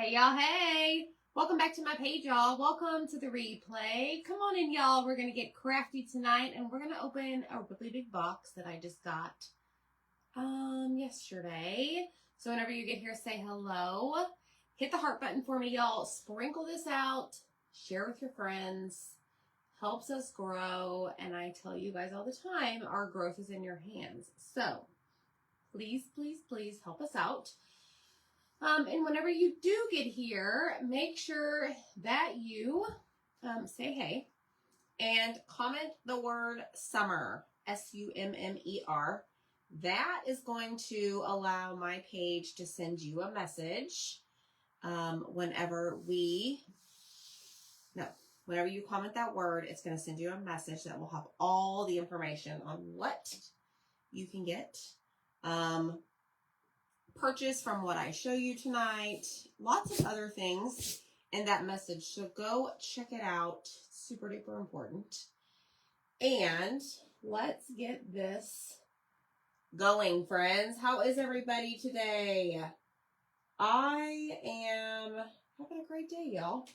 Hey y'all, hey! Welcome back to my page, y'all. Welcome to the replay. Come on in, y'all. We're going to get crafty tonight, and we're going to open a really big box that I just got yesterday. So whenever you get here, say hello. Hit the heart button for me, y'all. Sprinkle this out. Share with your friends. Helps us grow, and I tell you guys all the time, our growth is in your hands. So please, please, please help us out. And whenever you do get here, make sure that you say hey and comment the word summer, SUMMER. That is going to allow my page to send you a message whenever you comment that word. It's going to send you a message that will have all the information on what you can get. Purchase from what I show you tonight, lots of other things in that message, so go check it out. Super duper important. And let's get this going, friends. How is everybody today? I am having a great day, y'all.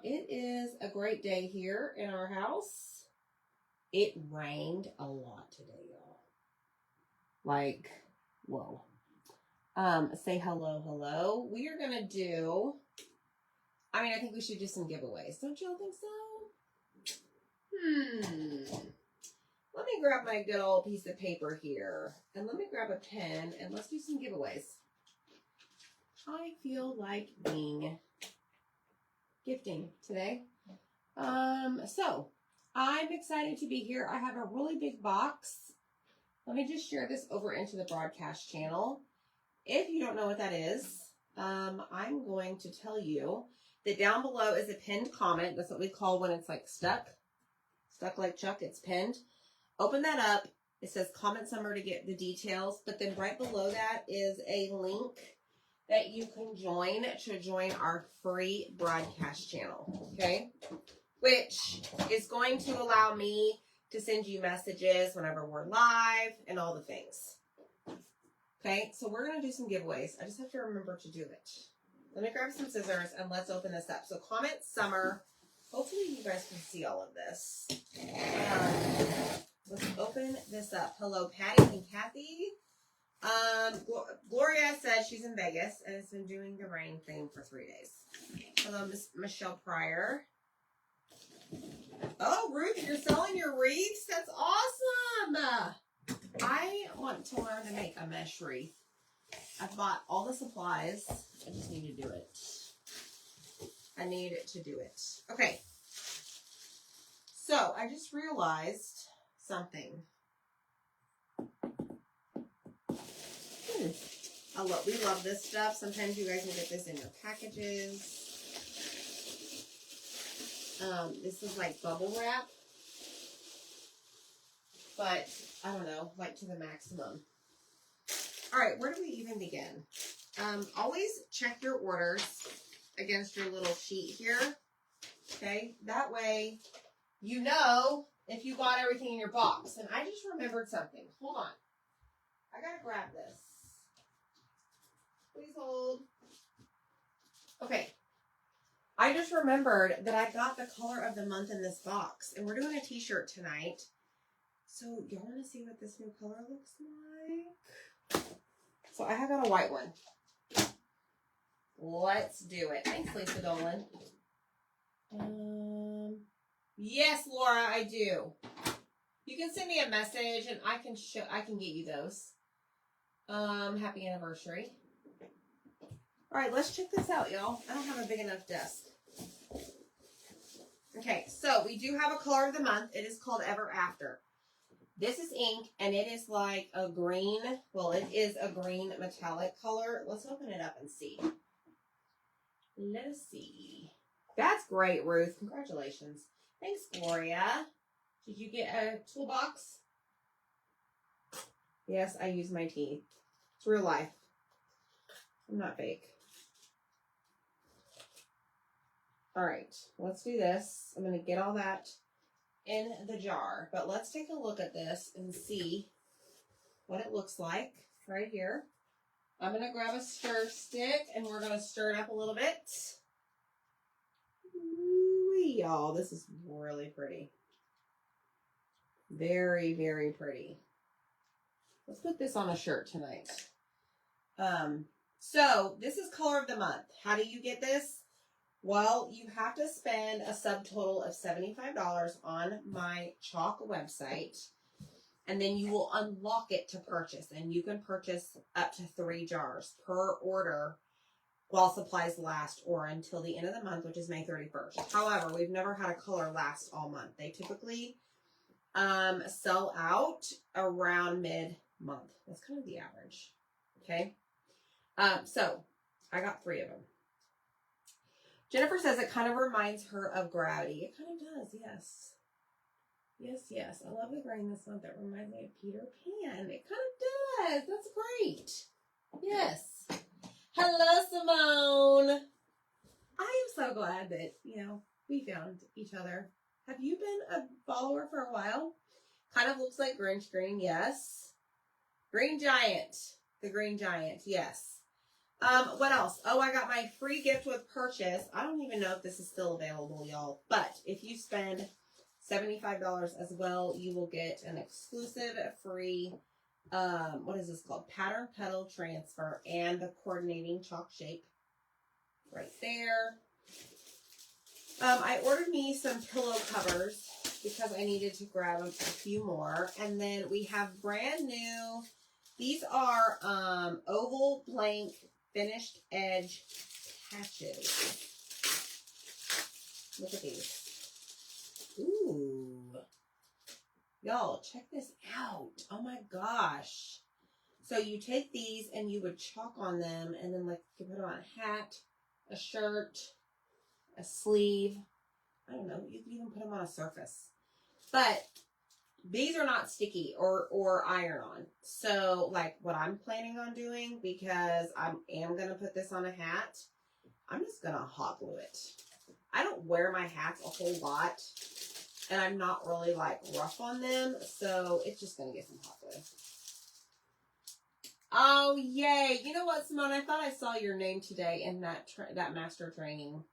It is a great day here in our house. It rained a lot today, y'all. Like, whoa. Say hello. We are going to do, I think we should do some giveaways. Don't y'all think so? Let me grab my good old piece of paper here. And let me grab a pen and let's do some giveaways. I feel like gifting today. So I'm excited to be here. I have a really big box. Let me just share this over into the broadcast channel. If you don't know what that is, I'm going to tell you that down below is a pinned comment. That's what we call when it's like stuck like Chuck, it's pinned. Open that up. It says comment somewhere to get the details, but then right below that is a link that you can join our free broadcast channel, okay? Which is going to allow me to send you messages whenever we're live and all the things. Okay, so we're going to do some giveaways. I just have to remember to do it. Let me grab some scissors and let's open this up. So comment summer. Hopefully you guys can see all of this. Let's open this up. Hello, Patty and Kathy. Gloria says she's in Vegas and has been doing the rain thing for 3 days. Hello, Miss Michelle Pryor. Oh, Ruth, you're selling your wreaths? That's awesome! I want to learn to make a mesh wreath. I've bought all the supplies. I just need to do it. Okay. So, I just realized something. We love this stuff. Sometimes you guys will get this in your packages. This is like bubble wrap. But, I don't know, like to the maximum. All right, where do we even begin? Always check your orders against your little sheet here. Okay, that way you know if you got everything in your box. And I just remembered something. Hold on. I gotta grab this. Please hold. Okay. I just remembered that I got the color of the month in this box. And we're doing a t-shirt tonight. So, y'all want to see what this new color looks like? So, I have got a white one. Let's do it. Thanks, Lisa Dolan. Yes, Laura, I do. You can send me a message and I can get you those. Happy anniversary. All right, let's check this out, y'all. I don't have a big enough desk. Okay, so we do have a color of the month. It is called Ever After. This is ink, and it is like a green, it is a green metallic color. Let's open it up and see. Let us see. That's great, Ruth. Congratulations. Thanks, Gloria. Did you get a toolbox? Yes, I use my teeth. It's real life. I'm not fake. All right, let's do this. I'm going to get all that in the jar, but let's take a look at this and see what it looks like right here. I'm going to grab a stir stick and we're going to stir it up a little bit. Ooh, y'all, this is really pretty. Very, very pretty. Let's put this on a shirt tonight. So this is color of the month. How do you get this? Well, you have to spend a subtotal of $75 on my chalk website, and then you will unlock it to purchase, and you can purchase up to 3 jars per order while supplies last or until the end of the month, which is May 31st. However, we've never had a color last all month. They typically sell out around mid-month. That's kind of the average. Okay. So I got 3 of them. Jennifer says it kind of reminds her of Gravity. It kind of does, yes. Yes, yes. I love the green this month. That reminds me of Peter Pan. It kind of does. That's great. Yes. Hello, Simone. I am so glad that, we found each other. Have you been a follower for a while? Kind of looks like Grinch Green, yes. Green Giant. The Green Giant, yes. What else? Oh, I got my free gift with purchase. I don't even know if this is still available, y'all. But if you spend $75 as well, you will get an exclusive free, what is this called? Pattern petal transfer and the coordinating chalk shape right there. I ordered me some pillow covers because I needed to grab a few more. And then we have brand new, these are oval blank finished edge patches. Look at these. Ooh. Y'all, check this out. Oh my gosh. So you take these and you would chalk on them and then you put them on a hat, a shirt, a sleeve. I don't know. You can even put them on a surface. But these are not sticky or iron on. So what I'm planning on doing, because I am going to put this on a hat, I'm just going to hot glue it. I don't wear my hats a whole lot, and I'm not really rough on them. So it's just going to get some hot glue. Oh, yay. You know what, Simone? I thought I saw your name today in that master training.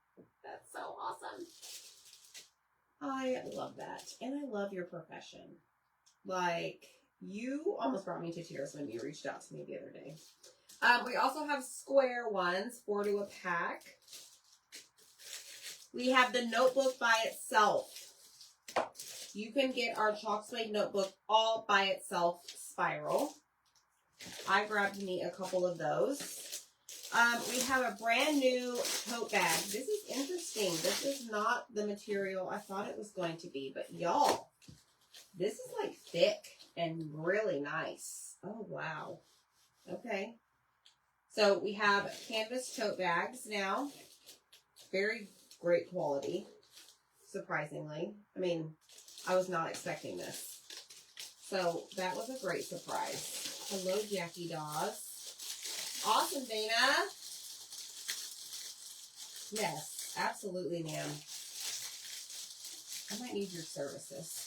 That's so awesome. I love that. And I love your profession. You almost brought me to tears when you reached out to me the other day. We also have square ones, 4 to a pack. We have the notebook by itself. You can get our Chalk Suede notebook all by itself spiral. I grabbed me a couple of those. We have a brand new tote bag. This is interesting. This is not the material I thought it was going to be, but y'all, this is thick and really nice. Oh, wow. Okay. So we have canvas tote bags now. Very great quality, surprisingly. I mean, I was not expecting this. So that was a great surprise. Hello, Jackie Dawes. Awesome, Dana. Yes, absolutely, ma'am. I might need your services.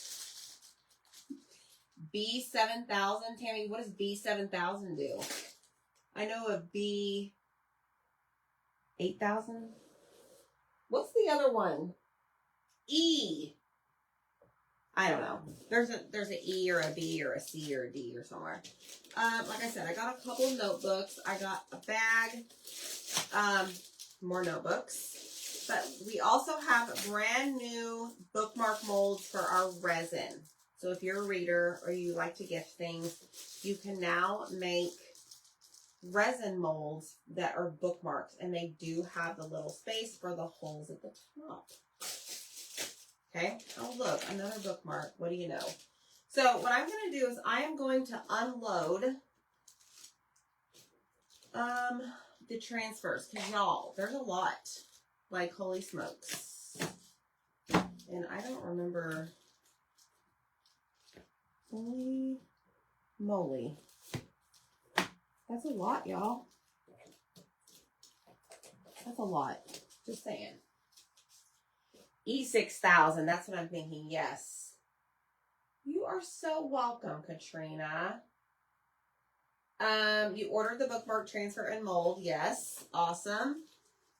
B7000, Tammy, what does B7000 do? I know of B8000. What's the other one? E. I don't know. There's an E or a B or a C or a D or somewhere. Like I said, I got a couple of notebooks. I got a bag, more notebooks. But we also have brand new bookmark molds for our resin. So if you're a reader or you like to gift things, you can now make resin molds that are bookmarks. And they do have the little space for the holes at the top. Okay. Oh, look, another bookmark. What do you know? So what I'm going to do is I am going to unload the transfers. Because, y'all, there's a lot. Holy smokes. And I don't remember. Holy moly. That's a lot, y'all. That's a lot. Just saying. E6000, that's what I'm thinking, yes. You are so welcome, Katrina. You ordered the bookmark transfer and mold. Yes. Awesome.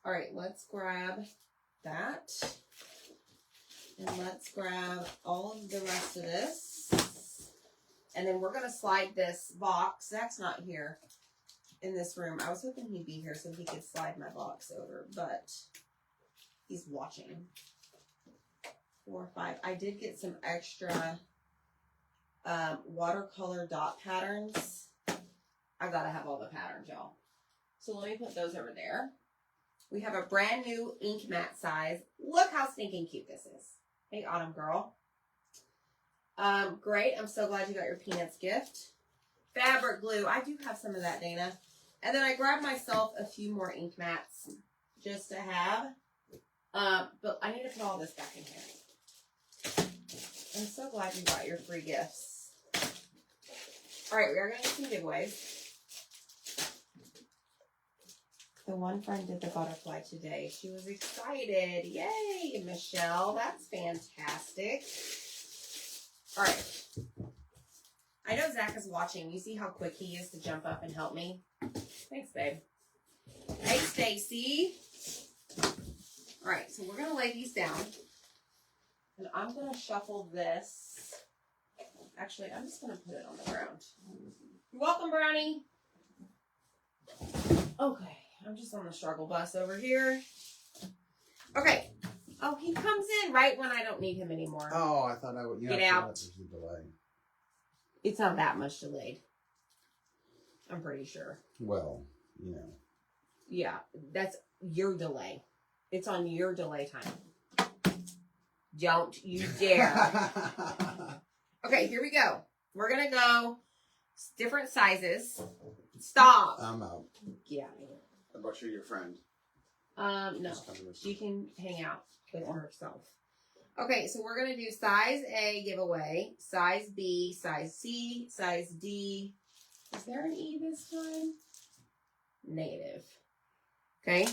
All right, let's grab that. And let's grab all of the rest of this. And then we're going to slide this box. Zach's not here in this room. I was hoping he'd be here so he could slide my box over, but he's watching. 4, 5. I did get some extra watercolor dot patterns. I gotta have all the patterns, y'all. So let me put those over there. We have a brand new ink mat size. Look how stinking cute this is. Hey, Autumn girl. Great. I'm so glad you got your Peanuts gift. Fabric glue. I do have some of that, Dana. And then I grabbed myself a few more ink mats just to have. But I need to put all this back in here. I'm so glad you got your free gifts. All right, we are going to do some giveaways. The one friend did the butterfly today. She was excited. Yay, Michelle. That's fantastic. All right. I know Zach is watching. You see how quick he is to jump up and help me? Thanks, babe. Hey, Stacy. All right, so we're going to lay these down. And I'm going to shuffle this. Actually, I'm just going to put it on the ground. You're welcome, Brownie. Okay, I'm just on the struggle bus over here. Okay. Oh, he comes in right when I don't need him anymore. Oh, I thought I would. Get out. There's a delay. It's not that much delayed. I'm pretty sure. Well, you know. Yeah, that's your delay. It's on your delay time. Don't you dare. Okay, here we go. We're going to go different sizes. Stop. I'm out. Yeah. How about you, your friend? No. She can hang out with herself. Okay, so we're going to do size A giveaway, size B, size C, size D. Is there an E this time? Negative. Okay.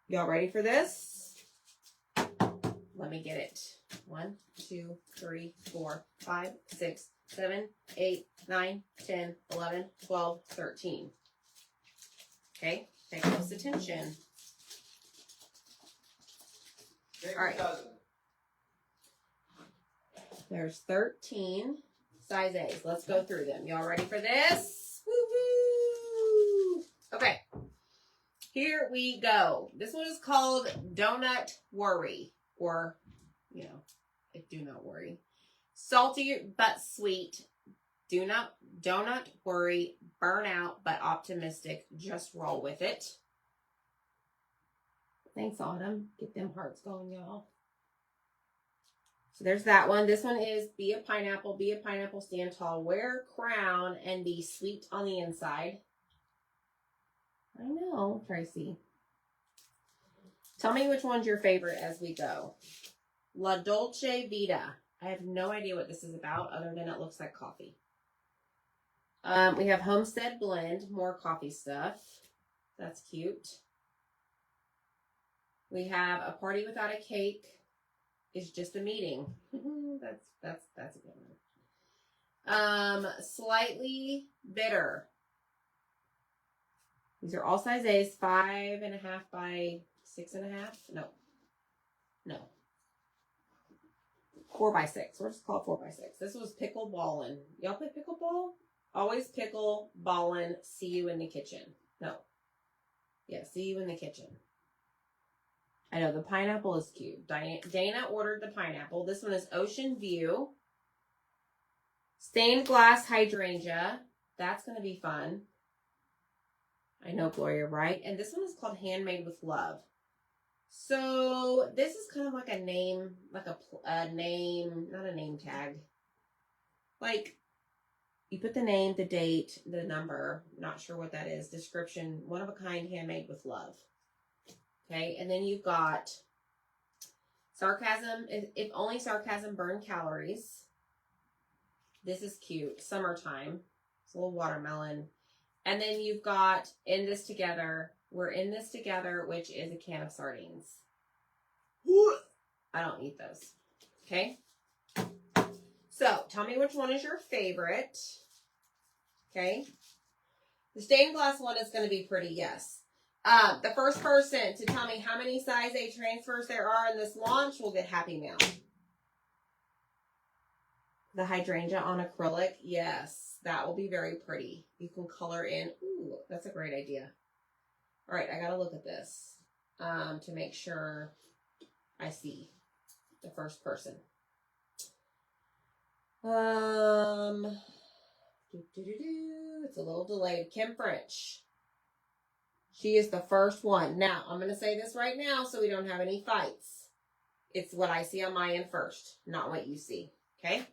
Y'all ready for this? Let me get it. 1, 2, 3, 4, 5, 6, 7, 8, 9, 10, 11, 12, 13. Okay, pay close attention. All right. There's 13 size A's. Let's go through them. Y'all ready for this? Woo-hoo! Okay. Here we go. This one is called Donut Worry. Or, you know, do not worry. Salty but sweet. Donut worry. Burn out but optimistic. Just roll with it. Thanks, Autumn. Get them hearts going, y'all. So there's that one. This one is be a pineapple, stand tall, wear a crown, and be sweet on the inside. I know, Tracy. Tell me which one's your favorite as we go. La Dolce Vita. I have no idea what this is about other than it looks like coffee. We have Homestead Blend, more coffee stuff. That's cute. We have A Party Without a Cake is just a meeting. that's a good one. Slightly Bitter. These are all size A's, 5.5 by 6.5. No. 4 by 6. We're just call it 4 by 6. This was pickleballin'. Y'all play pickleball? Always pickleballin'. See you in the kitchen. No. Yeah, see you in the kitchen. I know, the pineapple is cute. Dana ordered the pineapple. This one is Ocean View. Stained glass hydrangea. That's going to be fun. I know, Gloria, right? And this one is called Handmade with Love. So this is kind of like a name, like a name, not a name tag. Like, you put the name, the date, the number. Not sure what that is. Description, one of a kind, handmade with love. Okay, and then you've got sarcasm. If only sarcasm burned calories. This is cute. Summertime. It's a little watermelon. And then you've got In This Together. We're in this together, which is a can of sardines. I don't eat those. Okay? So, tell me which one is your favorite. Okay? The stained glass one is going to be pretty, yes. The first person to tell me how many size A transfers there are in this launch will get Happy Mail. The hydrangea on acrylic, yes, that will be very pretty. You can color in. Ooh, that's a great idea. All right, I got to look at this to make sure I see the first person. It's a little delayed. Kim French. She is the first one. Now, I'm going to say this right now so we don't have any fights. It's what I see on my end first, not what you see. Okay?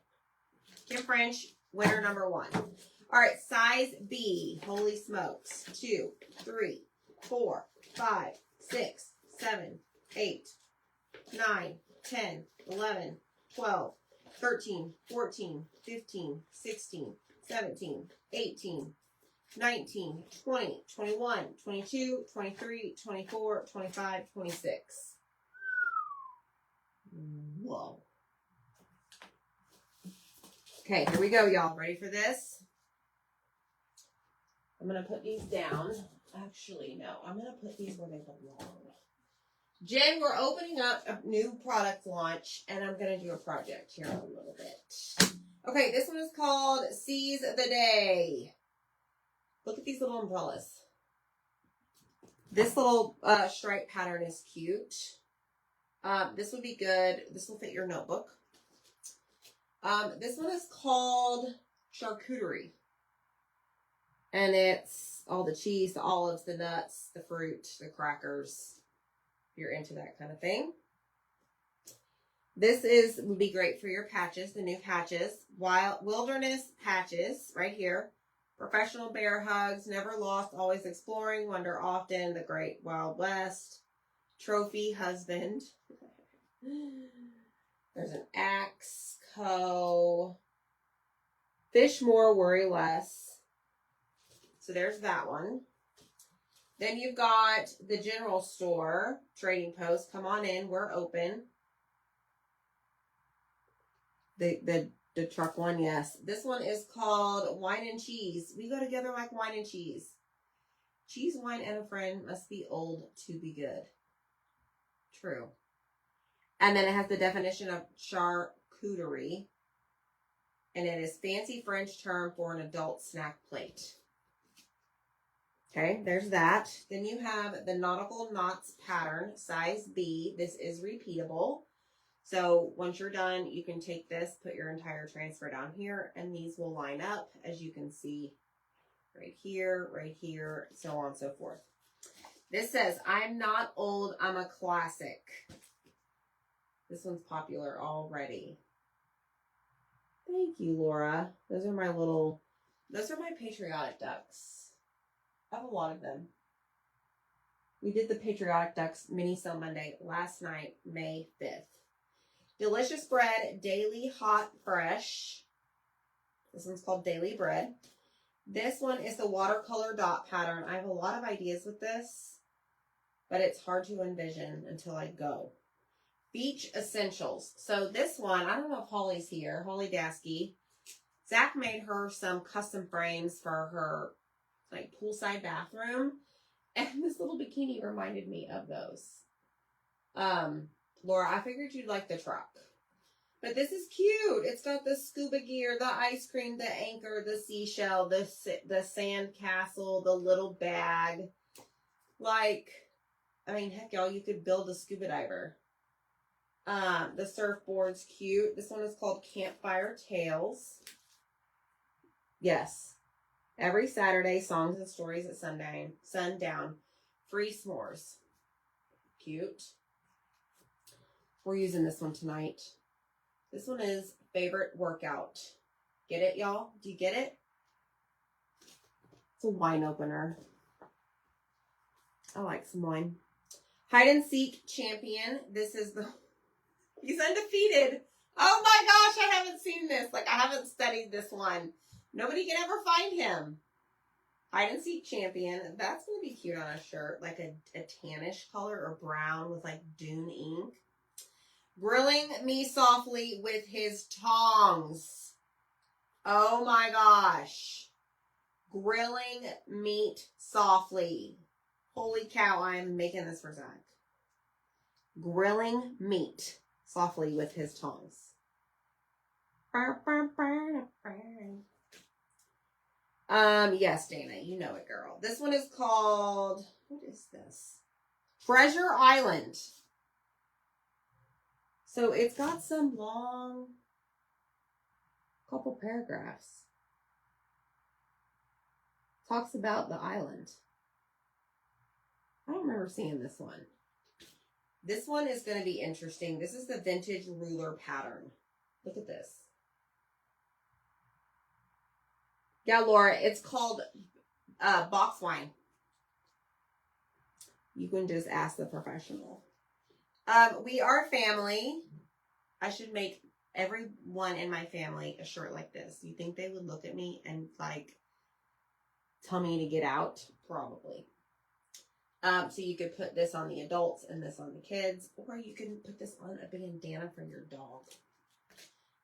Kim French, winner number 1. All right, size B. Holy smokes. 2, 3, 4, 5, 6, 7, 8, 9, 10, 11, 12, 13, 14, 15, 16, 17, 18, 19, 20, 21, 22, 23, 24, 25, 26. Whoa. Okay, here we go, y'all. Ready for this? I'm going to put these down. Actually, no. I'm going to put these where they belong. Jen, we're opening up a new product launch, and I'm going to do a project here in a little bit. Okay, this one is called Seize the Day. Look at these little umbrellas. This little stripe pattern is cute. This would be good. This will fit your notebook. This one is called Charcuterie. And it's all the cheese, the olives, the nuts, the fruit, the crackers. If you're into that kind of thing. This would be great for your patches, the new patches. Wilderness patches, right here. Professional bear hugs, never lost, always exploring, wonder often, the great Wild West. Trophy husband. There's an axe, fish more, worry less. So there's that one. Then you've got the general store, Trading Post. Come on in, we're open. The truck one, yes. This one is called Wine and Cheese. We go together like wine and cheese. Cheese, wine, and a friend must be old to be good. True. And then it has the definition of charcuterie. And it is fancy French term for an adult snack plate. Okay, there's that. Then you have the Nautical Knots pattern, size B. This is repeatable. So once you're done, you can take this, put your entire transfer down here, and these will line up, as you can see, right here, so on and so forth. This says, I'm not old, I'm a classic. This one's popular already. Thank you, Laura. Those are my patriotic ducks. I have a lot of them. We did the Patriotic Ducks mini sale Monday last night, May 5th. Delicious bread, daily hot fresh. This one's called Daily Bread. This one is the watercolor dot pattern. I have a lot of ideas with this, but it's hard to envision until I go. Beach Essentials. So this one, I don't know if Holly's here, Holly Dasky. Zach made her some custom frames for her like poolside bathroom. And this little bikini reminded me of those. Laura, I figured you'd like the truck. But this is cute. It's got the scuba gear, the ice cream, the anchor, the seashell, the sand castle, the little bag. Like, I mean, heck, y'all, you could build a scuba diver. The surfboard's cute. This one is called Campfire Tales. Yes. Every Saturday, songs and stories at sundown. Free s'mores. Cute. We're using this one tonight. This one is favorite workout. Get it, y'all? Do you get it? It's a wine opener. I like some wine. Hide and Seek Champion. This is he's undefeated. Oh my gosh, I haven't seen this. Like, I haven't studied this one. Nobody can ever find him. Hide and Seek Champion. That's going to be cute on a shirt. Like a tannish color or brown with like dune ink. Grilling me softly with his tongs. Oh my gosh. Grilling meat softly. Holy cow, I'm making this for Zach. Grilling meat softly with his tongs. Yes, Dana, you know it, girl. This one is called, what is this? Treasure Island. So it's got some long, couple paragraphs. Talks about the island. I don't remember seeing this one. This one is going to be interesting. This is the vintage ruler pattern. Look at this. Yeah, Laura, it's called box wine. You can just ask the professional. We are family. I should make everyone in my family a shirt like this. You think they would look at me and like tell me to get out? Probably. So you could put this on the adults and this on the kids, or you can put this on a bandana for your dog.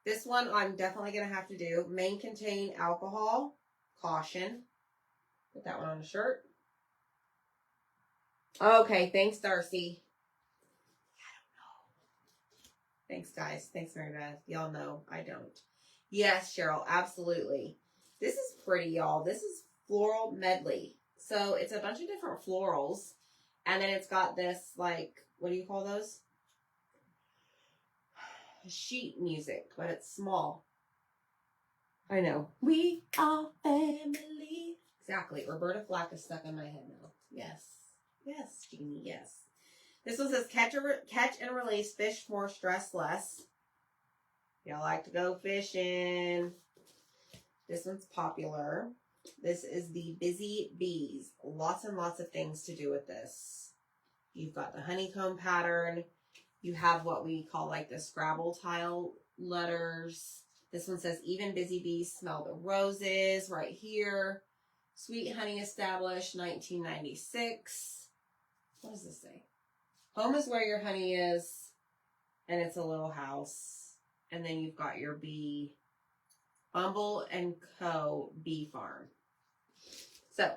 This one I'm definitely going to have to do. May contain alcohol. Caution. Put that one on a shirt. Okay, thanks, Darcy. I don't know. Thanks, guys. Thanks, Mary Beth. Y'all know I don't. Yes, Cheryl, absolutely. This is pretty, y'all. This is floral medley. So it's a bunch of different florals. And then it's got this, like, what do you call those? Sheet music, but it's small. I know. We are family. Exactly. Roberta Flack is stuck in my head now. Yes. Yes, Jeannie, yes. This one says, catch and release fish more, stress less. Y'all like to go fishing. This one's popular. This is the Busy Bees. Lots and lots of things to do with this. You've got the honeycomb pattern. You have what we call like the Scrabble tile letters. This one says, even busy bees smell the roses right here. Sweet honey established 1996. What does this say? Home is where your honey is. And it's a little house. And then you've got your bee. Bumble and Co. Bee Farm. So,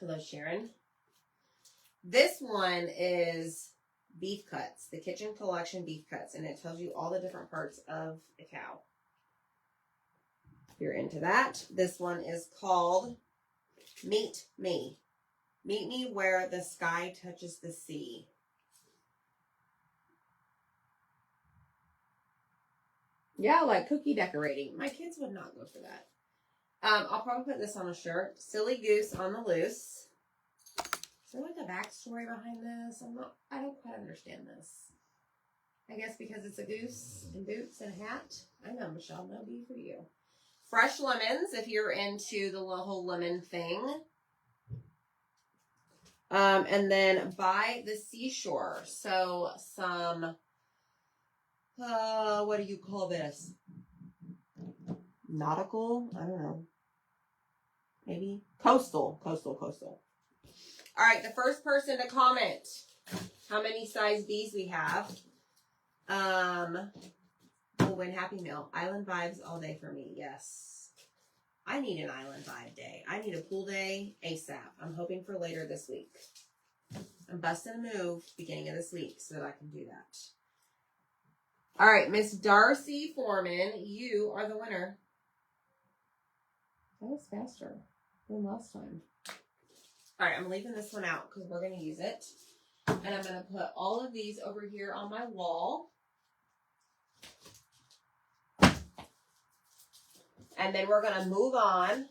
hello, Sharon. This one is beef cuts, the Kitchen Collection beef cuts, and it tells you all the different parts of a cow. If you're into that, this one is called Meet Me. Meet me where the sky touches the sea. Yeah, like cookie decorating. My kids would not go for that. I'll probably put this on a shirt. Silly Goose on the Loose. Is there like a backstory behind this? I don't quite understand this. I guess because it's a goose and boots and a hat. I know, Michelle, no be for you. Fresh lemons, if you're into the whole lemon thing. And then By the Seashore. So some, what do you call this? Nautical? I don't know. Maybe? Coastal. All right, the first person to comment how many size B's we have will win Happy Meal. Island vibes all day for me. Yes. I need an island vibe day. I need a pool day ASAP. I'm hoping for later this week. I'm busting a move beginning of this week so that I can do that. All right, Miss Darcy Foreman, you are the winner. That was faster than last time. All right, I'm leaving this one out because we're going to use it. And I'm going to put all of these over here on my wall. And then we're going to move on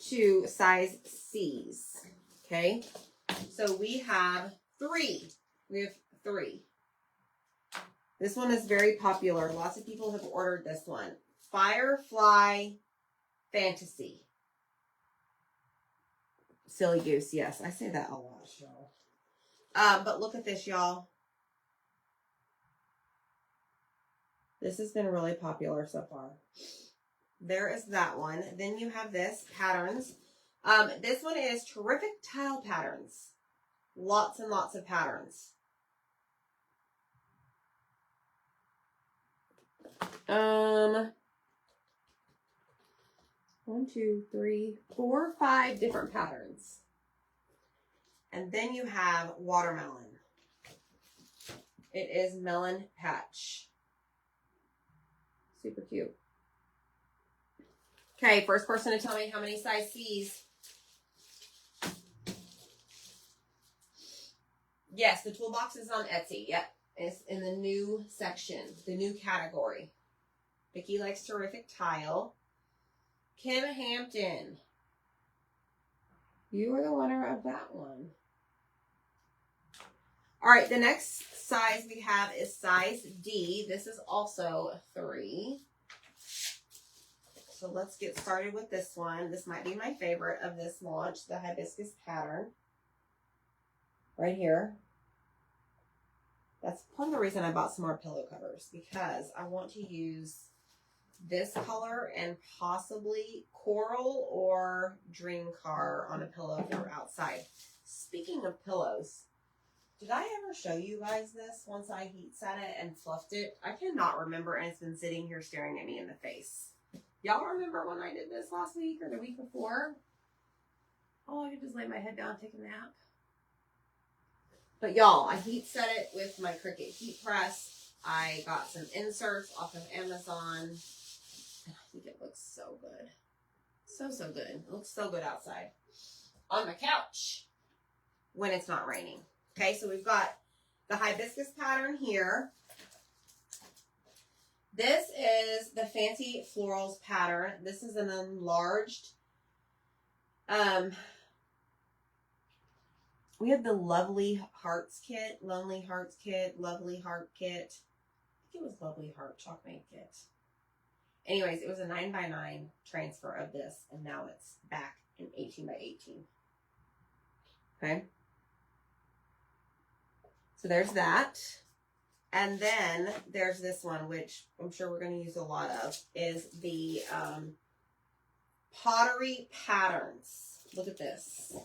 to size C's. Okay? So we have three. This one is very popular. Lots of people have ordered this one. Firefly Fantasy. Silly Goose, yes. I say that a lot, y'all. But look at this, y'all. This has been really popular so far. There is that one. Then you have this, patterns. This one is Terrific Tile Patterns. Lots and lots of patterns. 1, 2, 3, 4, 5 different patterns. And then you have watermelon. It is melon patch. Super cute. Okay, first person to tell me how many size C's. Yes, the toolbox is on Etsy. Yep. It's in the new section, the new category. Vicki likes terrific tile. Kim Hampton. You are the winner of that one. All right, the next size we have is size D. This is also a 3. So let's get started with this one. This might be my favorite of this launch, the hibiscus pattern. Right here. That's part of the reason I bought some more pillow covers, because I want to use this color and possibly coral or dream car on a pillow for outside. Speaking of pillows, did I ever show you guys this once I heat set it and fluffed it? I cannot remember, and it's been sitting here staring at me in the face. Y'all remember when I did this last week or the week before? Oh, I could just lay my head down, take a nap. But y'all, I heat set it with my Cricut heat press. I got some inserts off of Amazon. And I think it looks so good. So good. It looks so good outside. On my couch. When it's not raining. Okay, so we've got the hibiscus pattern here. This is the Fancy Florals pattern. This is an enlarged. We had the Lovely Hearts kit, Lonely Hearts kit, Lovely Heart kit. I think it was Lovely Heart Chalkmate kit. Anyways, it was a 9x9 transfer of this, and now it's back in 18x18. Okay. So there's that. And then there's this one, which I'm sure we're going to use a lot of, is the Pottery Patterns. Look at this.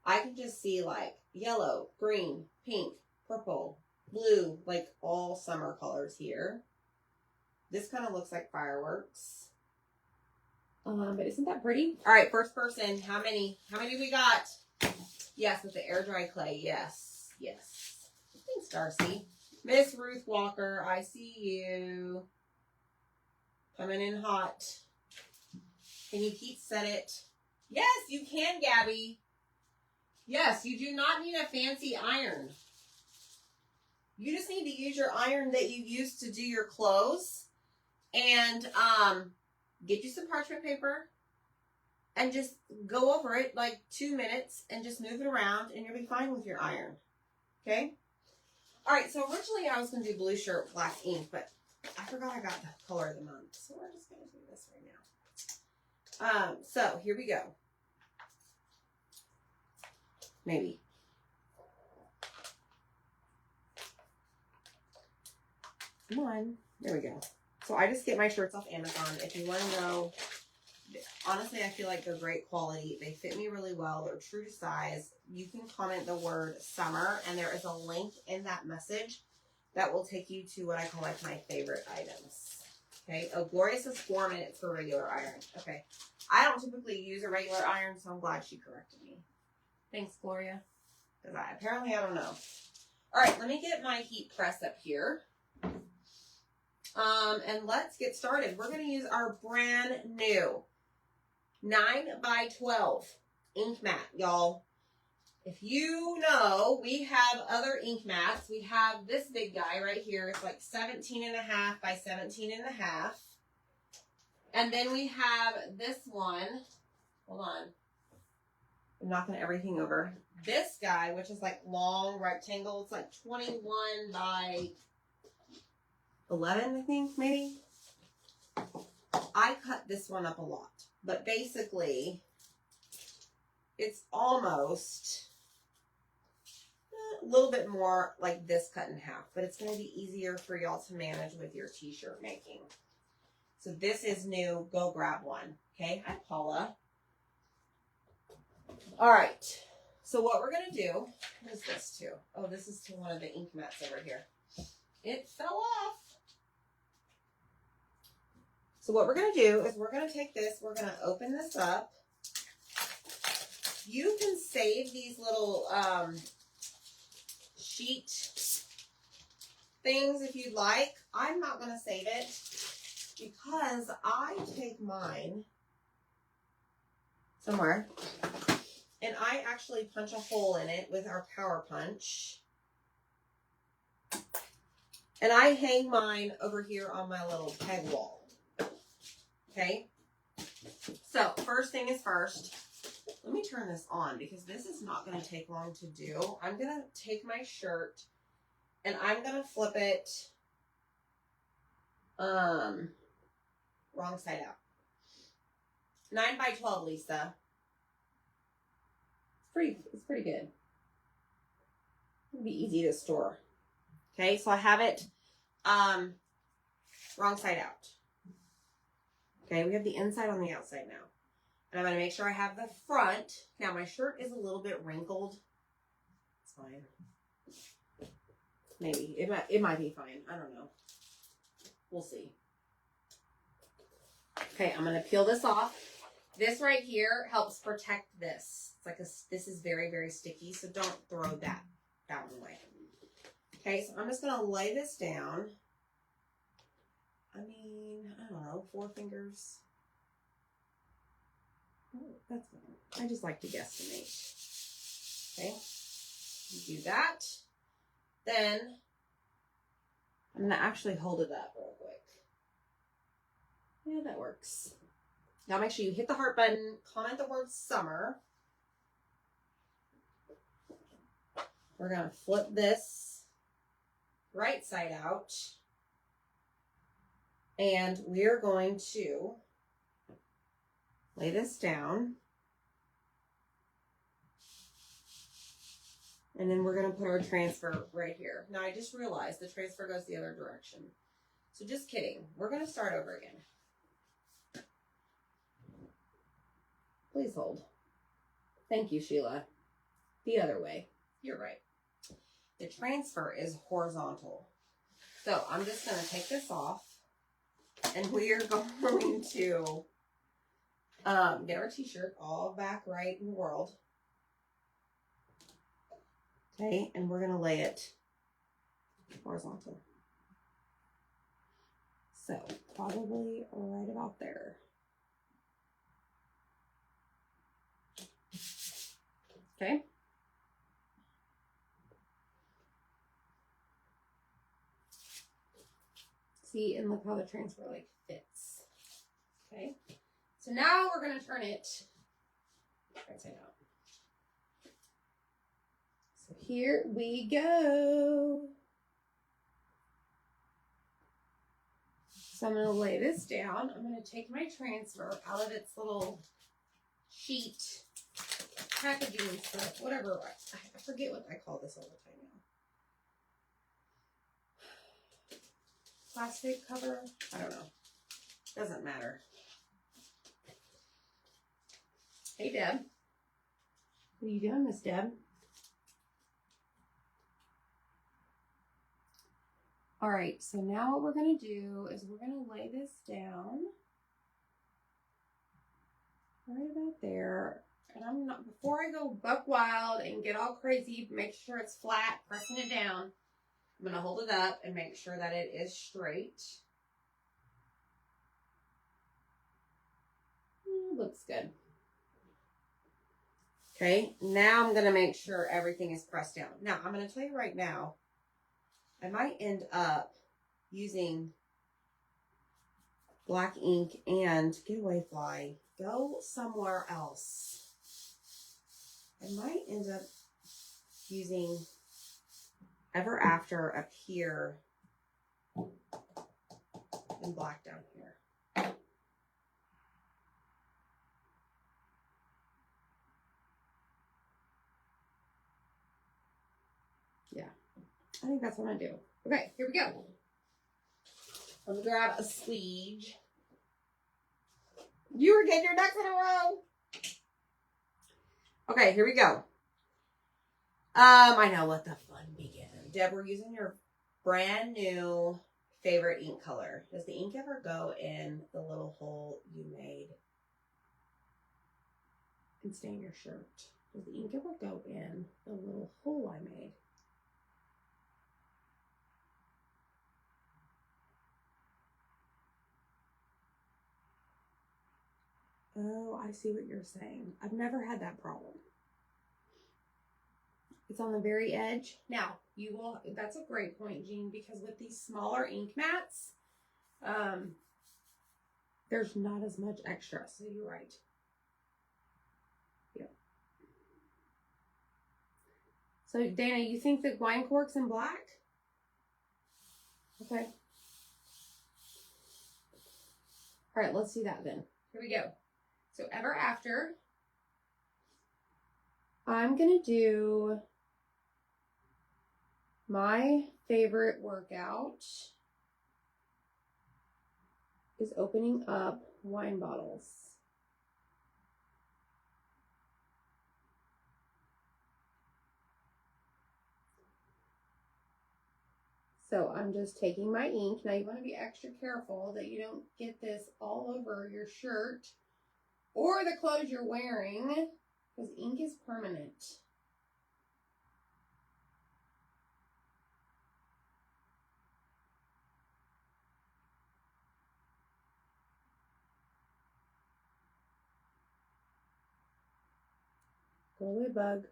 I can just see like yellow, green, pink, purple, blue, like all summer colors here. This kind of looks like fireworks. But isn't that pretty? All right, first person. How many we got? Yes, with the air dry clay. Yes. Thanks, Darcy. Miss Ruth Walker, I see you. Coming in hot. Can you heat set it? Yes, you can, Gabby. Yes, you do not need a fancy iron. You just need to use your iron that you use to do your clothes. And get you some parchment paper. And just go over it like 2 minutes. And just move it around. And you'll be fine with your iron. Okay? Alright, so originally I was going to do blue shirt, black ink. But I forgot I got the color of the month. So we're just going to do this right now. So here we go. Maybe. Come on. There we go. So I just get my shirts off Amazon. If you want to know, honestly, I feel like they're great quality. They fit me really well. They're true to size. You can comment the word summer, and there is a link in that message that will take you to what I call like my favorite items. Okay. Oh, Gloria says 4 minutes for regular iron. Okay. I don't typically use a regular iron, so I'm glad she corrected me. Thanks, Gloria. Because apparently I don't know. All right, let me get my heat press up here. And let's get started. We're going to use our brand new 9x12 ink mat, y'all. If you know, we have other ink mats. We have this big guy right here. It's like 17.5 by 17.5. And then we have this one. Hold on. I'm knocking everything over. This guy, which is like long rectangle, it's like 21 by 11, I think, maybe. I cut this one up a lot. But basically, it's almost a little bit more like this cut in half. But it's going to be easier for y'all to manage with your t-shirt making. So this is new. Go grab one. Okay? Hi, Paula. All right. So what we're going to do, what is this to? Oh, this is to one of the ink mats over here. It fell off. So what we're going to do is we're going to take this, we're going to open this up. You can save these little sheet things if you'd like. I'm not going to save it because I take mine somewhere and I actually punch a hole in it with our Power Punch. And I hang mine over here on my little peg wall. Okay? So, first thing is first. Let me turn this on because this is not going to take long to do. I'm going to take my shirt and I'm going to flip it wrong side out. 9 by 12, Lisa. It's pretty good. It'll be easy to store. Okay, so I have it wrong side out. Okay, we have the inside on the outside now. And I'm going to make sure I have the front. Now, my shirt is a little bit wrinkled. It's fine. Maybe. It might be fine. I don't know. We'll see. Okay, I'm going to peel this off. This right here helps protect this. It's like this is very, very sticky, so don't throw that one away. Okay, so I'm just going to lay this down. I mean, I don't know, 4 fingers. Oh, that's fine. I just like to guesstimate. Okay, you do that. Then I'm going to actually hold it up real quick. Yeah, that works. Now make sure you hit the heart button, comment the word summer. We're going to flip this right side out. And we're going to lay this down. And then we're going to put our transfer right here. Now I just realized the transfer goes the other direction. So just kidding. We're going to start over again. Please hold. Thank you, Sheila. The other way. You're right. The transfer is horizontal. So I'm just going to take this off. And we are going to get our t-shirt all back right in the world. Okay, and we're going to lay it horizontal. So probably right about there. Okay. See, and look how the transfer like fits. Okay. So now we're going to turn it right side out. So here we go. So I'm going to lay this down. I'm going to take my transfer out of its little sheet packaging stuff, whatever. I forget what I call this all the time now. Plastic cover? I don't know. Doesn't matter. Hey, Deb. What are you doing, Miss Deb? All right, so now what we're going to do is we're going to lay this down right about there. And I'm not, before I go buck wild and get all crazy, make sure it's flat, pressing it down. I'm going to hold it up and make sure that it is straight. Looks good. Okay, now I'm going to make sure everything is pressed down. Now, I'm going to tell you right now, I might end up using black ink and get away fly. Go somewhere else. I might end up using Ever After up here and black down here. Yeah, I think that's what I'm going to do. Okay, here we go. Let me grab a sleeve. You were getting your ducks in a row. Okay, here we go. I know, let the fun begin. Deb, we're using your brand new favorite ink color? Does the ink ever go in the little hole you made and stain your shirt? Does the ink ever go in the little hole I made? Oh, I see what you're saying. I've never had that problem. It's on the very edge. Now, that's a great point, Jean, because with these smaller ink mats, there's not as much extra, so you're right. Yep. So, Dana, you think the wine cork's in black? Okay. All right, let's do that then. Here we go. So, ever after, I'm going to do my favorite workout is opening up wine bottles. So I'm just taking my ink. Now you want to be extra careful that you don't get this all over your shirt or the clothes you're wearing, because ink is permanent. Go away, bug.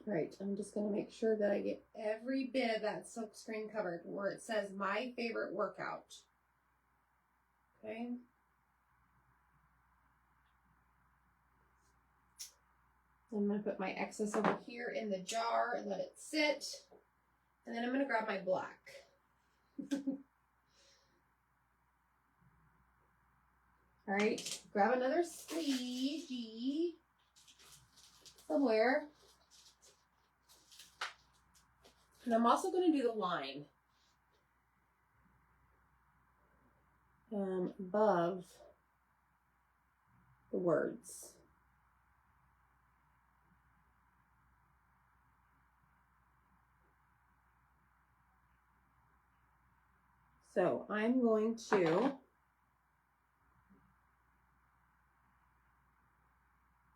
All right, I'm just going to make sure that I get every bit of that silk screen covered where it says my favorite workout. Okay. I'm going to put my excess over here in the jar and let it sit. And then I'm going to grab my black. All right, grab another squeegee somewhere. And I'm also going to do the line above the words. So I'm going to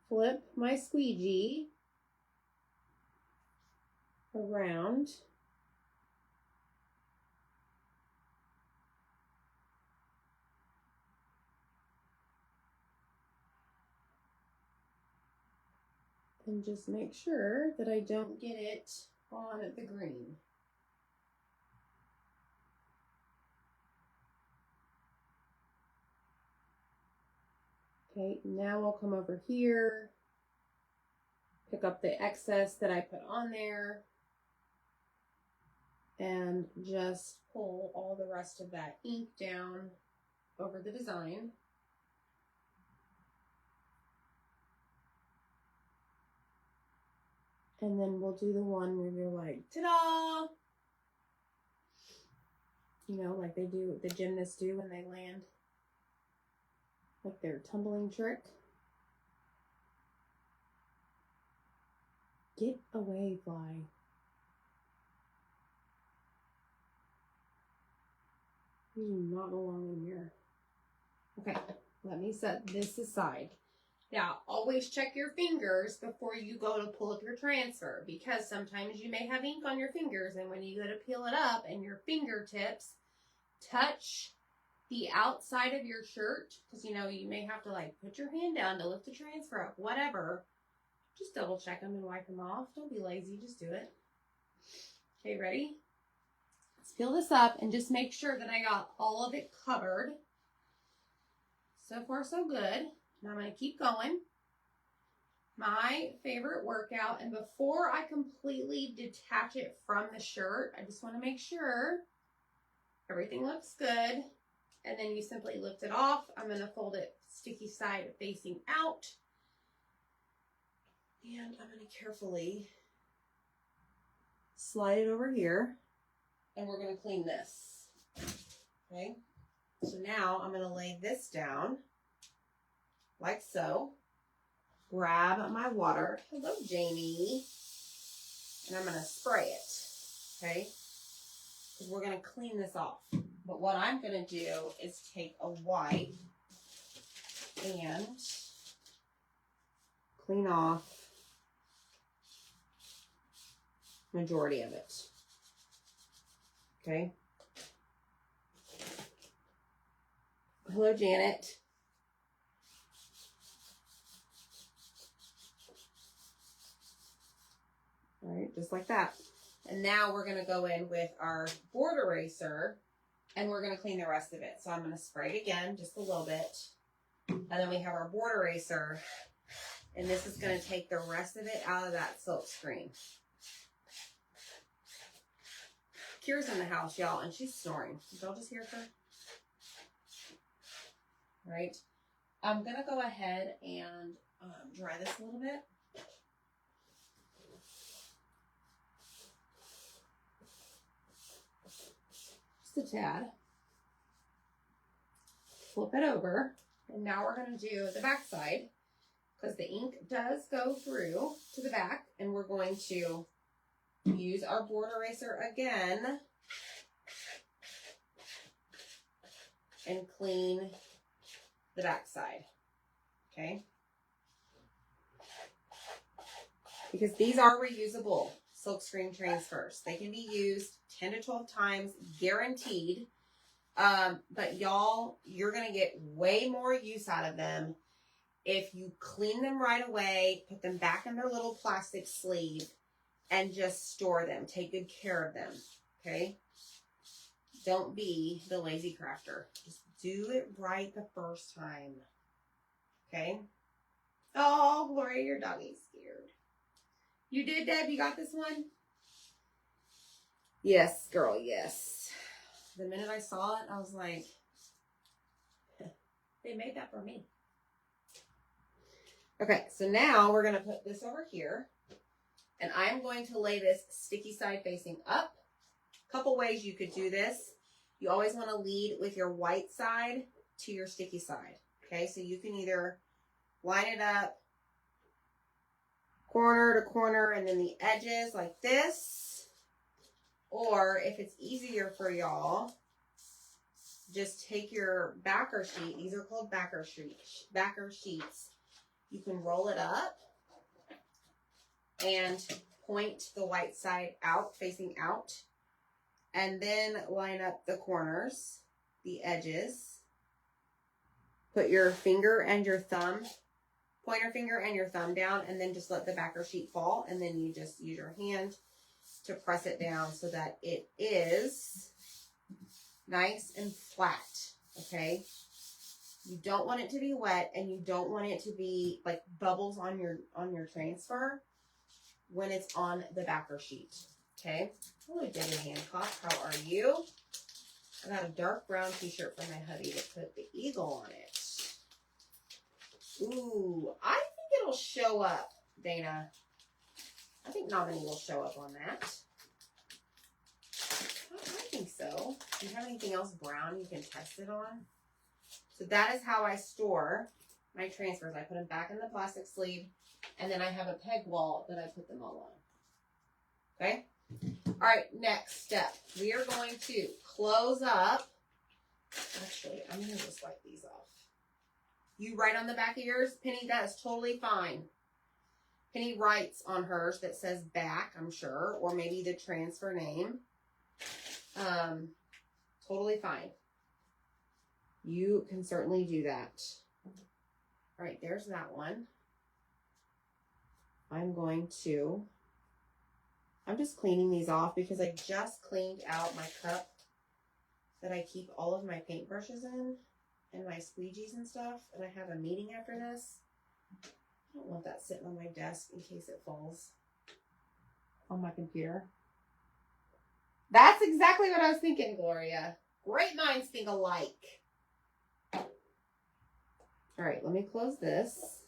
flip my squeegee around and just make sure that I don't get it on the green. Okay, now I'll come over here, pick up the excess that I put on there, and just pull all the rest of that ink down over the design. And then we'll do the one where you're like, ta-da! You know, like they do, the gymnasts do when they land. Like their tumbling trick. Get away, fly. You do not belong in here. Okay, let me set this aside. Now, always check your fingers before you go to pull up your transfer, because sometimes you may have ink on your fingers, and when you go to peel it up and your fingertips touch the outside of your shirt, because you know you may have to like put your hand down to lift the transfer up, whatever, just double check them and wipe them off. Don't be lazy, just do it. Okay, ready? Let's peel this up and just make sure that I got all of it covered. So far, so good. Now I'm going to keep going. My favorite workout, and before I completely detach it from the shirt, I just want to make sure everything looks good. And then you simply lift it off. I'm going to fold it sticky side facing out. And I'm going to carefully slide it over here. And we're going to clean this. Okay. So now I'm going to lay this down. Like so. Grab my water. Hello, Jamie. and I'm going to spray it, okay? Because we're going to clean this off. But what I'm going to do is take a wipe and clean off majority of it. Okay. Hello, Janet. All right, just like that. And now we're going to go in with our board eraser and we're going to clean the rest of it. So I'm going to spray it again, just a little bit. And then we have our board eraser. And this is going to take the rest of it out of that silk screen. Kira's in the house, y'all, and she's snoring. Did y'all just hear her? All right. I'm going to go ahead and dry this a little bit. Just a tad. Flip it over. And now we're going to do the back side because the ink does go through to the back. And we're going to use our board eraser again and clean the back side. Okay? Because these are reusable silkscreen transfers. They can be used 10 to 12 times, guaranteed. But y'all, you're going to get way more use out of them if you clean them right away, put them back in their little plastic sleeve, and just store them. Take good care of them. Okay? Don't be the lazy crafter. Just do it right the first time. Okay? Oh, Gloria, your doggy's scared. You did, Deb? You got this one? Yes, girl, yes. The minute I saw it, I was like, they made that for me. Okay, so now we're going to put this over here. And I'm going to lay this sticky side facing up. Couple ways you could do this. You always want to lead with your white side to your sticky side. Okay, so you can either line it up corner to corner and then the edges like this. Or if it's easier for y'all, just take your backer sheet. These are called backer sheets. You can roll it up and point the white side out, facing out. And then line up the corners, the edges. Put your finger and your thumb, pointer finger and your thumb down, and then just let the backer sheet fall. And then you just use your hand to press it down so that it is nice and flat, okay? You don't want it to be wet, and you don't want it to be like bubbles on your transfer when it's on the backer sheet, okay? Hello, Debbie Hancock. How are you? I got a dark brown t-shirt from my hubby to put the eagle on it. Ooh, I think it'll show up, Dana. I think Nominee will show up on that. I think so. Do you have anything else brown you can test it on? So that is how I store my transfers. I put them back in the plastic sleeve, and then I have a peg wall that I put them all on. Okay? All right, next step. We are going to close up. Actually, I'm going to just wipe these off. You write on the back of yours, Penny, that is totally fine. Penny writes on hers that says back, I'm sure, or maybe the transfer name. Totally fine. You can certainly do that. All right, there's that one. I'm just cleaning these off because I just cleaned out my cup that I keep all of my paintbrushes in and my squeegees and stuff. And I have a meeting after this. I don't want that sitting on my desk in case it falls on my computer. That's exactly what I was thinking, Gloria. Great minds think alike. All right, let me close this.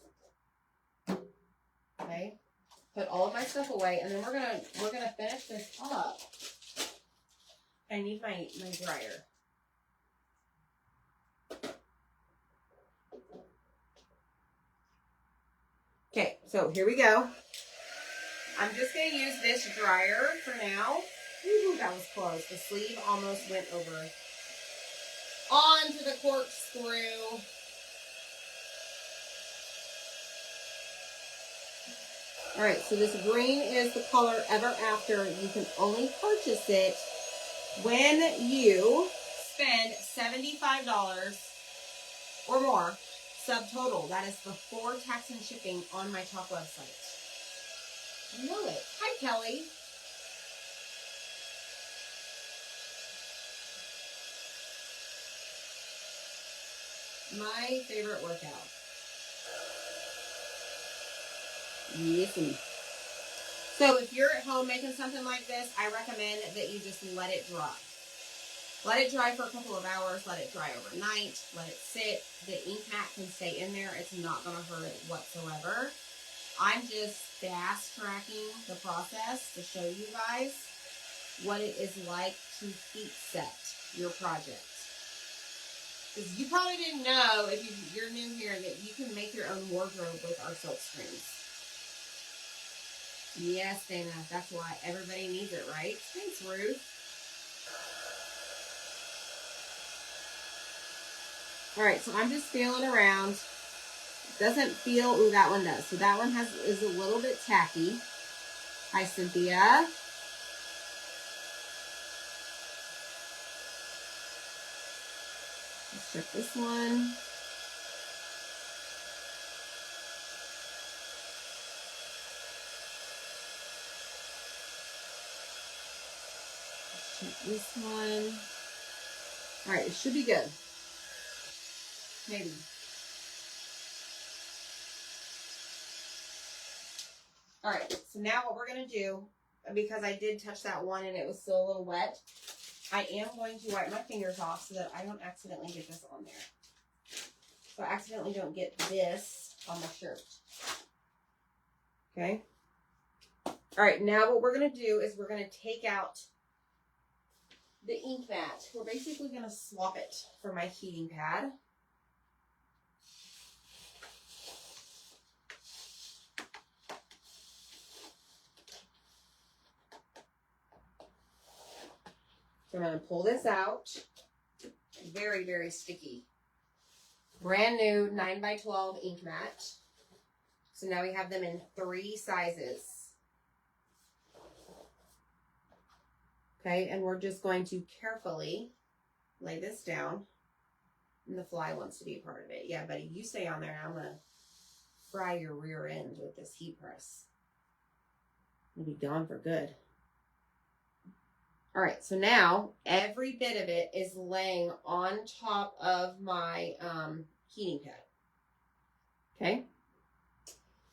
Okay. Put all of my stuff away, and then we're gonna finish this up. I need my dryer. Okay, so here we go. I'm just going to use this dryer for now. Ooh, that was close. The sleeve almost went over onto the corkscrew. All right, so this green is the color Ever After. You can only purchase it when you spend $75 or more subtotal. That is before tax and shipping on my top website. I know it. Hi, Kelly. My favorite workout. Yes. So if you're at home making something like this, I recommend that you just let it dry. Let it dry for a couple of hours. Let it dry overnight. Let it sit. The ink mat can stay in there. It's not going to hurt it whatsoever. I'm just fast tracking the process to show you guys what it is like to heat set your project. Because you probably didn't know, if you're new here, that you can make your own wardrobe with our silk screens. Yes, Dana, that's why everybody needs it, right? Thanks, Ruth. All right, so I'm just feeling around. Doesn't feel, ooh, that one does. So that one is a little bit tacky. Hi, Cynthia. Let's check this one. Let's check this one. All right, it should be good. Maybe. All right, so now what we're going to do, because I did touch that one and it was still a little wet, I am going to wipe my fingers off so that I don't accidentally get this on there. So I accidentally don't get this on my shirt. Okay. All right, now what we're going to do is we're going to take out the ink mat. We're basically going to swap it for my heating pad. So I'm going to pull this out. Very, very sticky. Brand new 9x12 ink mat. So now we have them in 3 sizes. Okay, and we're just going to carefully lay this down. And the fly wants to be a part of it. Yeah, buddy, you stay on there. I'm going to fry your rear end with this heat press. It'll be gone for good. All right, so now every bit of it is laying on top of my heating pad. Okay.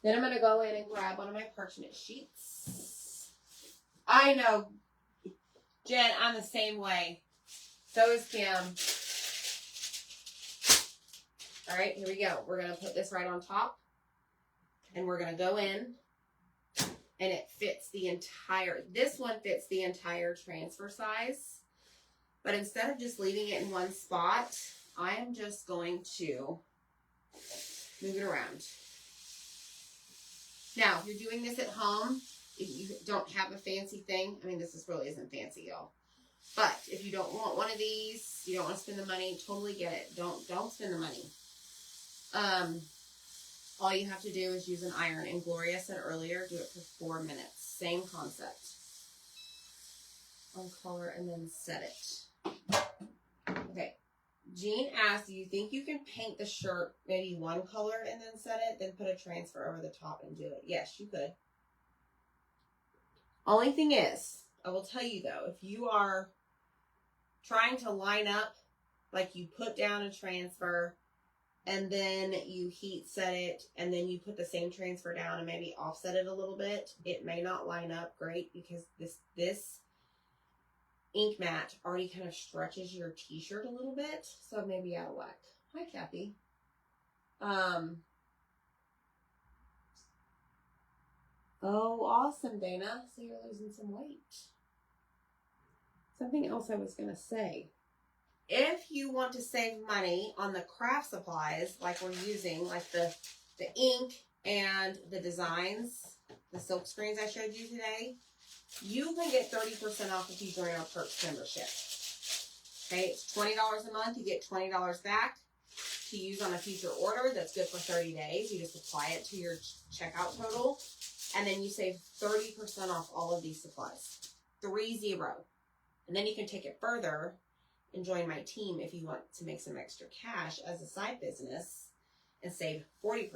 Then I'm going to go in and grab one of my parchment sheets. I know, Jen, I'm the same way. So is Kim. All right, here we go. We're going to put this right on top. And we're going to go in. And it fits the entire, this one fits the entire transfer size. But instead of just leaving it in one spot, I am just going to move it around. Now, if you're doing this at home, if you don't have a fancy thing, I mean, this really isn't fancy, y'all. But if you don't want one of these, you don't want to spend the money, totally get it. Don't spend the money. All you have to do is use an iron. And Gloria said earlier, do it for 4 minutes. Same concept. On color and then set it. Okay. Jean asked, do you think you can paint the shirt maybe one color and then set it, then put a transfer over the top and do it? Yes, you could. Only thing is, I will tell you though, if you are trying to line up, like you put down a transfer, and then you heat set it, and then you put the same transfer down and maybe offset it a little bit, it may not line up great because this ink mat already kind of stretches your t-shirt a little bit, so it may be out of whack. Hi, Kathy. Oh, awesome, Dana. So you're losing some weight. Something else I was going to say. If you want to save money on the craft supplies, like we're using, like the ink and the designs, the silk screens I showed you today, you can get 30% off if you join our Perks membership. Okay, it's $20 a month. You get $20 back to use on a future order. That's good for 30 days. You just apply it to your checkout total, and then you save 30% off all of these supplies. 30. And then you can take it further and join my team if you want to make some extra cash as a side business and save 40%.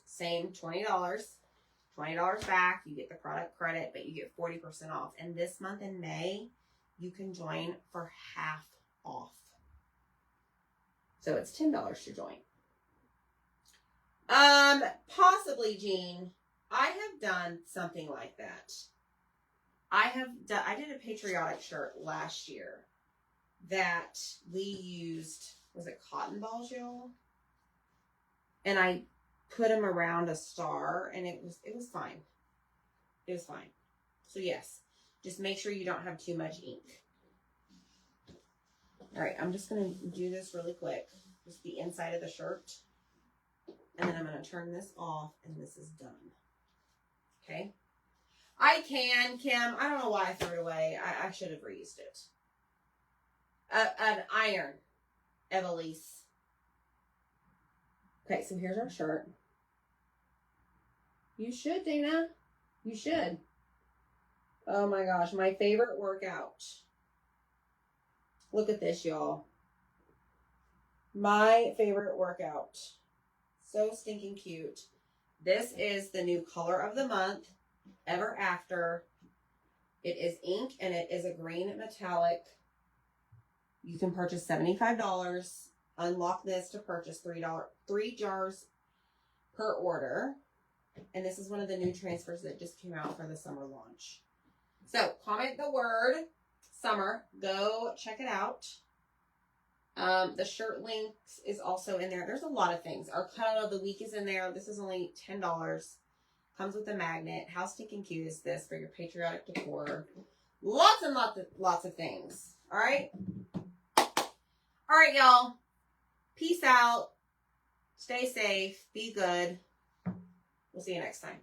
Same $20, $20 back. You get the product credit, but you get 40% off. And this month in May, you can join for half off. So it's $10 to join. Possibly, Jean, I have done something like that. I did a patriotic shirt last year that we used, was it cotton balls, y'all? And I put them around a star, and it was fine. It was fine. So yes, just make sure you don't have too much ink. All right, I'm just going to do this really quick. Just the inside of the shirt. And then I'm going to turn this off, and this is done. Okay? I can, Kim. I don't know why I threw it away. I should have reused it. An iron, Evelise. Okay, so here's our shirt. You should, Dana. You should. Oh my gosh, my favorite workout. Look at this, y'all. My favorite workout. So stinking cute. This is the new color of the month, Ever After. It is ink and it is a green metallic. You can purchase $75. Unlock this to purchase $3 jars per order. And this is one of the new transfers that just came out for the summer launch. So comment the word summer. Go check it out. The shirt links is also in there. There's a lot of things. Our cut of the week is in there. This is only $10. Comes with a magnet. How stinking cute is this for your patriotic decor? Lots and lots of things. All right. All right, y'all. Peace out. Stay safe. Be good. We'll see you next time.